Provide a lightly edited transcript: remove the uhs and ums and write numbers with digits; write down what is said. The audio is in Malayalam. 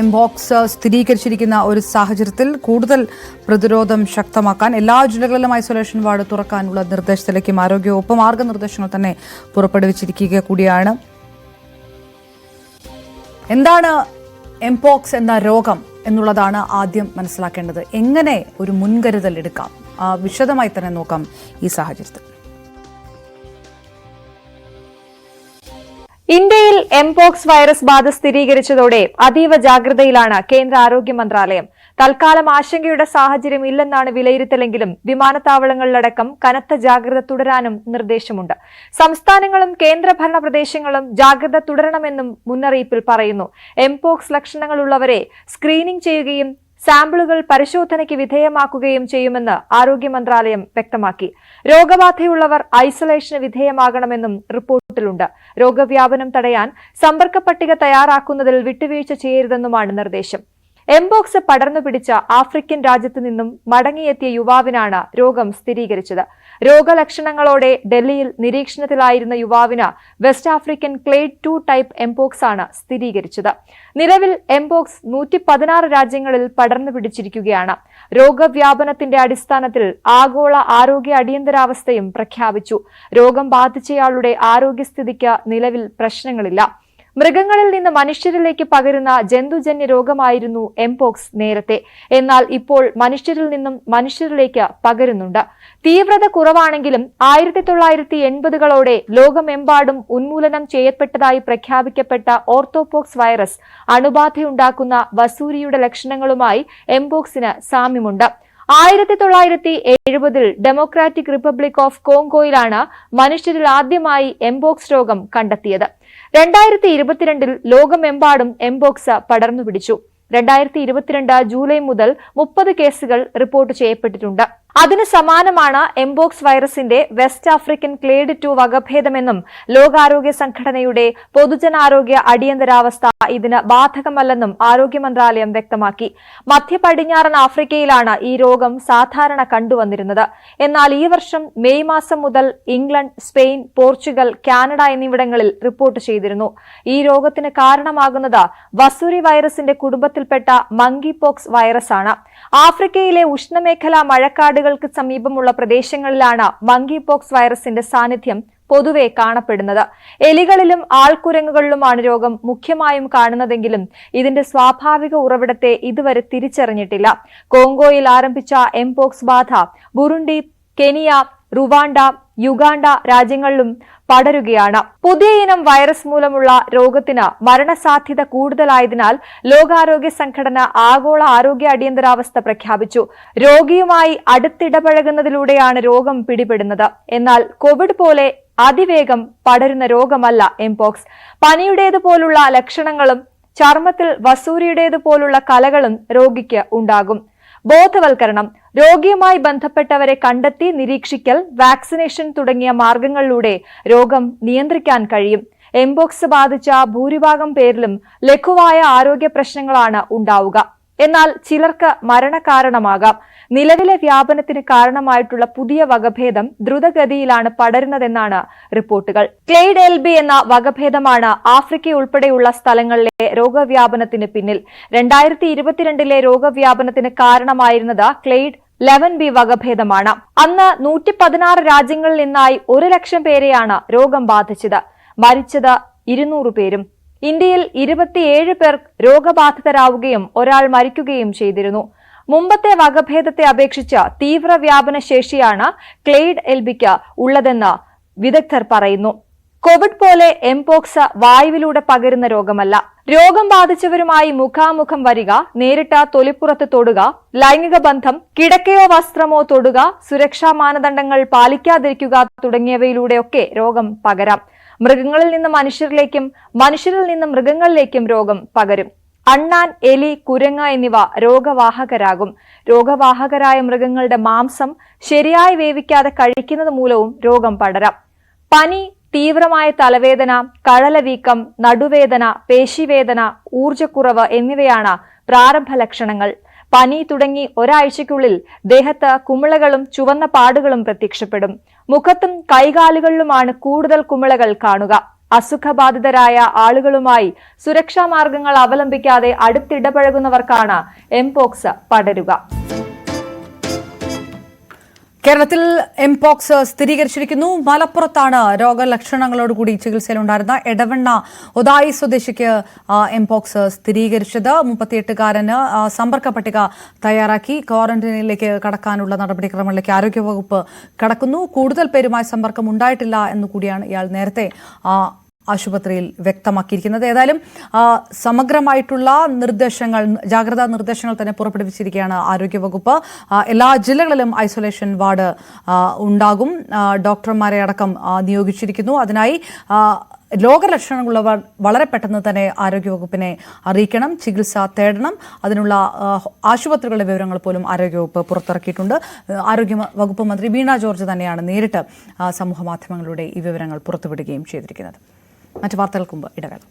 എംപോക്സ് സ്ഥിരീകരിച്ചിരിക്കുന്ന ഒരു സാഹചര്യത്തിൽ കൂടുതൽ പ്രതിരോധം ശക്തമാക്കാൻ എല്ലാ ജില്ലകളിലും ഐസൊലേഷൻ വാർഡ് തുറക്കാനുള്ള നിർദ്ദേശത്തിലേക്കും ആരോഗ്യവകുപ്പ് മാർഗനിർദ്ദേശങ്ങൾ തന്നെ പുറപ്പെടുവിച്ചിരിക്കുക കൂടിയാണ്. എന്താണ് എംപോക്സ് എന്ന രോഗം എന്നുള്ളതാണ് ആദ്യം മനസ്സിലാക്കേണ്ടത്. എങ്ങനെ ഒരു മുൻകരുതൽ എടുക്കാം, വിശദമായി തന്നെ നോക്കാം ഈ സാഹചര്യത്തിൽ. ഇന്ത്യയിൽ എംപോക്സ് വൈറസ് ബാധ സ്ഥിരീകരിച്ചതോടെ അതീവ ജാഗ്രതയിലാണ് കേന്ദ്ര ആരോഗ്യ മന്ത്രാലയം. തൽക്കാലം ആശങ്കയുടെ സാഹചര്യം ഇല്ലെന്നാണ് വിലയിരുത്തലെങ്കിലും വിമാനത്താവളങ്ങളിലടക്കം കനത്ത ജാഗ്രത തുടരാനും നിർദ്ദേശമുണ്ട്. സംസ്ഥാനങ്ങളും കേന്ദ്രഭരണ പ്രദേശങ്ങളും ജാഗ്രത തുടരണമെന്നും മുന്നറിയിപ്പിൽ പറയുന്നു. എംപോക്സ് ലക്ഷണങ്ങളുള്ളവരെ സ്ക്രീനിംഗ് ചെയ്യുകയും സാമ്പിളുകൾ പരിശോധനയ്ക്ക് വിധേയമാക്കുകയും ചെയ്യുമെന്ന് ആരോഗ്യ മന്ത്രാലയം വ്യക്തമാക്കി. രോഗബാധയുള്ളവർ ഐസൊലേഷന് വിധേയമാകണമെന്നും റിപ്പോർട്ടിലുണ്ട്. രോഗവ്യാപനം തടയാൻ സമ്പർക്ക പട്ടിക തയ്യാറാക്കുന്നതിൽ വിട്ടുവീഴ്ച ചെയ്യരുതെന്നുമാണ് നിർദ്ദേശം. എംപോക്സ് പടർന്നു പിടിച്ച ആഫ്രിക്കൻ രാജ്യത്തു നിന്നും മടങ്ങിയെത്തിയ യുവാവിനാണ് രോഗം സ്ഥിരീകരിച്ചത്. രോഗലക്ഷണങ്ങളോടെ ഡൽഹിയിൽ നിരീക്ഷണത്തിലായിരുന്ന യുവാവിന് west African clade 2 type mpox ആണ് സ്ഥിരീകരിച്ചത്. നിലവിൽ എംപോക്സ് 116 രാജ്യങ്ങളിൽ പടർന്നു പിടിച്ചിരിക്കുകയാണ്. രോഗവ്യാപനത്തിന്റെ അടിസ്ഥാനത്തിൽ ആഗോള ആരോഗ്യ അടിയന്തരാവസ്ഥയും പ്രഖ്യാപിച്ചു. രോഗം ബാധിച്ചയാളുടെ ആരോഗ്യസ്ഥിതിക്ക് നിലവിൽ പ്രശ്നങ്ങളില്ല. മൃഗങ്ങളിൽ നിന്ന് മനുഷ്യരിലേക്ക് പകരുന്ന ജന്തുജന്യ രോഗമായിരുന്നു എംപോക്സ് നേരത്തെ. എന്നാൽ ഇപ്പോൾ മനുഷ്യരിൽ നിന്നും മനുഷ്യരിലേക്ക് പകരുന്നുണ്ട്. തീവ്രത കുറവാണെങ്കിലും 1980കളോടെ ലോകമെമ്പാടും ഉന്മൂലനം ചെയ്യപ്പെട്ടതായി പ്രഖ്യാപിക്കപ്പെട്ട ഓർത്തോപോക്സ് വൈറസ് അണുബാധയുണ്ടാക്കുന്ന വസൂരിയുടെ ലക്ഷണങ്ങളുമായി എംപോക്സിന് സാമ്യമുണ്ട്. 1970-ൽ ഡെമോക്രാറ്റിക് റിപ്പബ്ലിക് ഓഫ് കോങ്കോയിലാണ് മനുഷ്യരിൽ ആദ്യമായി എംപോക്സ് രോഗം കണ്ടെത്തിയത്. 2022-ൽ ലോകമെമ്പാടും എംപോക്സ് പടർന്നു പിടിച്ചു. 2022 ജൂലൈ മുതൽ 30 കേസുകൾ റിപ്പോർട്ട് ചെയ്യപ്പെട്ടിട്ടുണ്ട്. അതിന് സമാനമാണ് എംപോക്സ് വൈറസിന്റെ വെസ്റ്റ് ആഫ്രിക്കൻ ക്ലേഡ് 2 വകഭേദമെന്നും ലോകാരോഗ്യ സംഘടനയുടെ പൊതുജനാരോഗ്യ അടിയന്തരാവസ്ഥ ഇതിന് ബാധകമല്ലെന്നും ആരോഗ്യ മന്ത്രാലയം വ്യക്തമാക്കി. മധ്യ പടിഞ്ഞാറൻ ആഫ്രിക്കയിലാണ് ഈ രോഗം സാധാരണ കണ്ടുവന്നിരുന്നത്. എന്നാൽ ഈ വർഷം മെയ് മാസം മുതൽ ഇംഗ്ലണ്ട്, സ്പെയിൻ, പോർച്ചുഗൽ, കാനഡ എന്നിവിടങ്ങളിൽ റിപ്പോർട്ട് ചെയ്തിരുന്നു. ഈ രോഗത്തിന് കാരണമാകുന്നത് വസൂരി വൈറസിന്റെ കുടുംബത്തിൽപ്പെട്ട മങ്കി പോക്സ് വൈറസ് ആണ്. ആഫ്രിക്കയിലെ ഉഷ്ണമേഖലാ മഴക്കാടുകൾക്ക് സമീപമുള്ള പ്രദേശങ്ങളിലാണ് മങ്കി പോക്സ് വൈറസിന്റെ സാന്നിധ്യം പൊതുവെ കാണപ്പെടുന്നത്. എലികളിലും ആൾക്കുരങ്ങുകളിലുമാണ് രോഗം മുഖ്യമായും കാണുന്നതെങ്കിലും ഇതിന്റെ സ്വാഭാവിക ഉറവിടത്തെ ഇതുവരെ തിരിച്ചറിഞ്ഞിട്ടില്ല. കോങ്കോയിൽ ആരംഭിച്ച എംപോക്സ് ബാധ ബുറുണ്ടി, കെനിയ, റുവാണ്ട, യുഗാണ്ട രാജ്യങ്ങളിലും പടരുകയാണ്. പുതിയ ഇനം വൈറസ് മൂലമുള്ള രോഗത്തിന് മരണസാധ്യത കൂടുതലായതിനാൽ ലോകാരോഗ്യ സംഘടന ആഗോള ആരോഗ്യ അടിയന്തരാവസ്ഥ പ്രഖ്യാപിച്ചു. രോഗിയുമായി അടുത്തിടപഴകുന്നതിലൂടെയാണ് രോഗം പിടിപെടുന്നത്. എന്നാൽ കോവിഡ് പോലെ അതിവേഗം പടരുന്ന രോഗമല്ല എംപോക്സ്. പനിയുടേതുപോലുള്ള ലക്ഷണങ്ങളും ചർമ്മത്തിൽ വസൂരിയുടേതുപോലുള്ള കലകളും രോഗിക്ക് ഉണ്ടാകും. ബോധവൽക്കരണം, രോഗിയുമായി ബന്ധപ്പെട്ടവരെ കണ്ടെത്തി നിരീക്ഷിക്കൽ, വാക്സിനേഷൻ തുടങ്ങിയ മാർഗങ്ങളിലൂടെ രോഗം നിയന്ത്രിക്കാൻ കഴിയും. എംപോക്സ് ബാധിച്ച ഭൂരിഭാഗം പേരിലും ലഘുവായ ആരോഗ്യ പ്രശ്നങ്ങളാണ് ഉണ്ടാവുക. എന്നാൽ ചിലർക്ക് മരണകാരണമാകാം. നിലവിലെ വ്യാപനത്തിന് കാരണമായിട്ടുള്ള പുതിയ വകഭേദം ദ്രുതഗതിയിലാണ് പടരുന്നതെന്നാണ് റിപ്പോർട്ടുകൾ. ക്ലെയ്ഡ് LB എന്ന വകഭേദമാണ് ആഫ്രിക്ക ഉൾപ്പെടെയുള്ള സ്ഥലങ്ങളിലെ രോഗവ്യാപനത്തിന് പിന്നിൽ. 2022-ലെ രോഗവ്യാപനത്തിന് കാരണമായിരുന്നത് ക്ലെയ്ഡ് 11B വകഭേദമാണ്. അന്ന് 116 രാജ്യങ്ങളിൽ നിന്നായി 1 ലക്ഷം പേരെയാണ് രോഗം ബാധിച്ചത്. മരിച്ചത് 200 പേരും. ഇന്ത്യയിൽ 27 പേർ രോഗബാധിതരാവുകയും ഒരാൾ മരിക്കുകയും ചെയ്തിരുന്നു. മുമ്പത്തെ വകഭേദത്തെ അപേക്ഷിച്ച് തീവ്രവ്യാപന ശേഷിയാണ് ക്ലെയ്ഡ് LBക്ക് ഉള്ളതെന്ന് വിദഗ്ധർ പറയുന്നു. കോവിഡ് പോലെ എംപോക്സ് വായുവിലൂടെ പകരുന്ന രോഗമല്ല. രോഗം ബാധിച്ചവരുമായി മുഖാമുഖം വരിക, നേരിട്ട് തൊലിപ്പുറത്ത് തൊടുക, ലൈംഗിക ബന്ധം, കിടക്കയോ വസ്ത്രമോ തൊടുക, സുരക്ഷാ മാനദണ്ഡങ്ങൾ പാലിക്കാതിരിക്കുക തുടങ്ങിയവയിലൂടെയൊക്കെ രോഗം പകരാം. മൃഗങ്ങളിൽ നിന്ന് മനുഷ്യരിലേക്കും മനുഷ്യരിൽ നിന്ന് മൃഗങ്ങളിലേക്കും രോഗം പകരും. അണ്ണാൻ, എലി, കുരങ്ങ് എന്നിവ രോഗവാഹകരാകും. രോഗവാഹകരായ മൃഗങ്ങളുടെ മാംസം ശരിയായി വേവിക്കാതെ കഴിക്കുന്നത് മൂലവും രോഗം പടരാം. പനി, തീവ്രമായ തലവേദന, കഴലവീക്കം, നടുവേദന, പേശിവേദന, ഊർജ്ജക്കുറവ് എന്നിവയാണ് പ്രാരംഭ ലക്ഷണങ്ങൾ. പനി തുടങ്ങി ഒരാഴ്ചയ്ക്കുള്ളിൽ ദേഹത്ത് കുമിളകളും ചുവന്ന പാടുകളും പ്രത്യക്ഷപ്പെടും. മുഖത്തും കൈകാലുകളിലുമാണ് കൂടുതൽ കുമിളകൾ കാണുക. അസുഖബാധിതരായ ആളുകളുമായി സുരക്ഷാ മാർഗങ്ങൾ അവലംബിക്കാതെ അടുത്തിടപഴകുന്നവർക്കാണ് എംപോക്സ് പടരുക. കേരളത്തിൽ എംപോക്സ് സ്ഥിരീകരിച്ചിരിക്കുന്നു. മലപ്പുറത്താണ് രോഗലക്ഷണങ്ങളോടുകൂടി ചികിത്സയിലുണ്ടായിരുന്ന എടവണ്ണ ഒതായി സ്വദേശിക്ക് എംപോക്സ് സ്ഥിരീകരിച്ചത്. 38-കാരന് സമ്പർക്ക പട്ടിക തയ്യാറാക്കി ക്വാറന്റൈനിലേക്ക് കടക്കാനുള്ള നടപടിക്രമങ്ങളിലേക്ക് ആരോഗ്യവകുപ്പ് കടക്കുന്നു. കൂടുതൽ പേരുമായി സമ്പർക്കം ഉണ്ടായിട്ടില്ല എന്നുകൂടിയാണ് ഇയാൾ നേരത്തെ ആശുപത്രിയിൽ വ്യക്തമാക്കിയിരിക്കുന്നത്. ഏതായാലും സമഗ്രമായിട്ടുള്ള നിർദ്ദേശങ്ങൾ, ജാഗ്രതാ നിർദ്ദേശങ്ങൾ തന്നെ പുറപ്പെടുവിച്ചിരിക്കുകയാണ് ആരോഗ്യവകുപ്പ്. എല്ലാ ജില്ലകളിലും ഐസൊലേഷൻ വാർഡ് ഉണ്ടാകും. ഡോക്ടർമാരെ അടക്കം നിയോഗിച്ചിരിക്കുന്നു. അതിനായി രോഗലക്ഷണങ്ങളുള്ളവർ വളരെ പെട്ടെന്ന് തന്നെ ആരോഗ്യവകുപ്പിനെ അറിയിക്കണം, ചികിത്സ തേടണം. അതിനുള്ള ആശുപത്രികളുടെ വിവരങ്ങൾ പോലും ആരോഗ്യവകുപ്പ് പുറത്തിറക്കിയിട്ടുണ്ട്. ആരോഗ്യവകുപ്പ് മന്ത്രി വീണ ജോർജ് തന്നെയാണ് നേരിട്ട് സമൂഹ മാധ്യമങ്ങളിലൂടെ ഈ വിവരങ്ങൾ പുറത്തുവിടുകയും ചെയ്തിരിക്കുന്നത്. മറ്റു വാർത്തകൾക്ക് മുമ്പ് ഇടവേള.